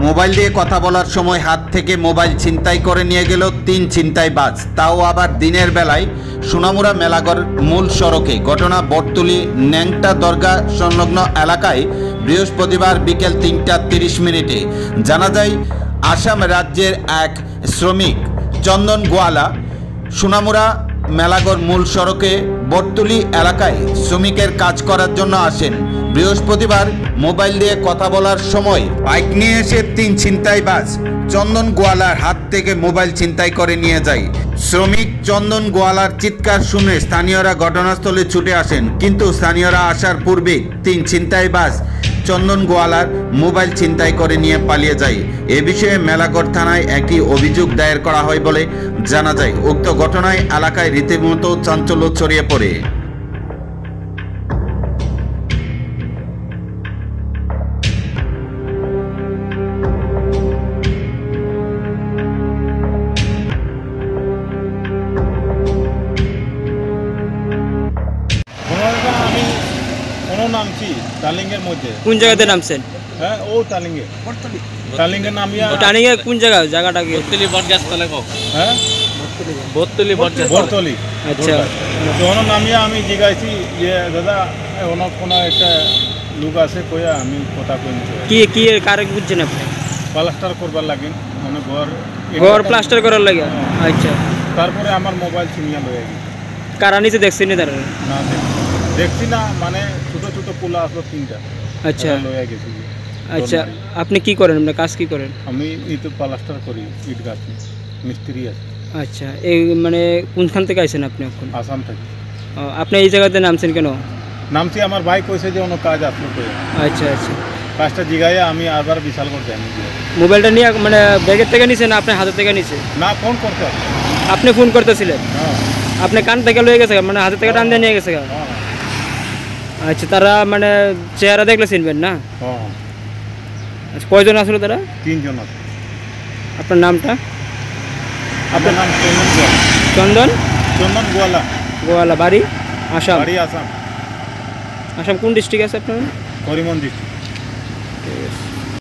Mobile দিয়ে কথা বলার সময় হাত থেকে মোবাইল ছিনতাই করে নিয়ে গেল 3 ছিনতাইবাজ, তাও আবার দিনের বেলায় সোনামুড়া মেলাঘর মূল সড়কে। ঘটনা বটতলী ন্যাংটা দরগা সংলগ্ন এলাকায় বৃহস্পতিবার বিকেল 3টা 30 মিনিটে। জানা যায়, আসাম রাজ্যের এক শ্রমিক চন্দন গোয়ালা সোনামুড়া মেলাঘর মূল সড়কে বটতলী এলাকায় শ্রমিকের কাজ করার জন্য আসেন। বৃহস্পতিবার মোবাইল দিয়ে কথা বলার সময় বাইক নিয়ে এসে 3 ছিনতাইবাজ চন্দন গোয়ালার হাত থেকে মোবাইল ছিনতাই করে নিয়ে যায়। শ্রমিক চন্দন গোয়ালার চিৎকার শুনে স্থানীয়রা ঘটনাস্থলে ছুটে আসেন, কিন্তু স্থানীয়রা আসার পূর্বে 3 ছিনতাইবাজ চন্দন গোয়ালার মোবাইল ছিনতাই করে নিয়ে পালিয়ে যায়। এ বিষয়ে মেলাঘর থানায় একটি অভিযোগ দায়ের করা হয় বলে জানা যায়। উক্ত ঘটনায় এলাকায় রীতিমতো চাঞ্চল্য ছড়িয়ে পড়ে। নামছি তালিঙ্গের মধ্যে। কোন জায়গাতে নামছেন? হ্যাঁ, ও তালিঙ্গে তালিঙ্গে নামিয়া। তালিঙ্গে কোন জায়গা? জায়গাটা কি? বটতলী বটগাছ তলে কো। হ্যাঁ, বটতলী বটগাছ বটতলী। আচ্ছা, তখন নামিয়া আমি জিজ্ঞাসি যে দাদা কোনো একটা লোক আছে কইয়া আমি কথা কইনি। কি কি কারে বুঝছেন আপনি? প্লাস্টার করবার লাগেন, মানে ঘর প্লাস্টার করার লাগে। আচ্ছা, তারপরে আমার মোবাইল ছিনিয়া লয়ে গেছে। কারা নিচে দেখছেন তারা? না দেখছি না, মানে ছোট ছোট পোলা আসলো 3টা। আচ্ছা লয়ে গেছি। আচ্ছা, আপনি কি করেন? আপনার কাজ কি করেন? আমি ইট প্লাস্টার করি, ইট গাছ মিস্ত্রি আছে। আচ্ছা, এই মানে কোনখান থেকে আইছেন আপনি? এখন আসাম থেকে। আপনি এই জায়গাতে নামছেন কেন? নামছি, আমার ভাই কইছে যে অন্য কাজ আসলো কই। আচ্ছা আচ্ছা, কাজটা জিগাইয়া আমি আবার বিশাল করতে আমি। মোবাইলটা নিয়ে মানে ব্যাগের থেকে নিছে না আপনার হাতের থেকে নিছে? না, ফোন করতে। আপনি ফোন করতেছিলেন? হ্যাঁ। আপনি কান থেকে লয়ে গেছে, মানে হাতের থেকে টান দিয়ে নিয়ে গেছে? হ্যাঁ। আচ্ছা, তারা মানে চেহারা দেখলে চিনবেন না? হ্যাঁ। আচ্ছা, কয়জন আসলে তারা? 3 জন আছে। আপনার নামটা? আপনার নাম? চন্দন গোয়ালা। চন্দন চন্দন গোয়ালা। গোয়ালা, বাড়ি আসাম? বাড়ি আসাম। আসাম কোন ডিস্ট্রিক্ট আছে আপনার? করিমগঞ্জ ডিস্ট্রিক্ট।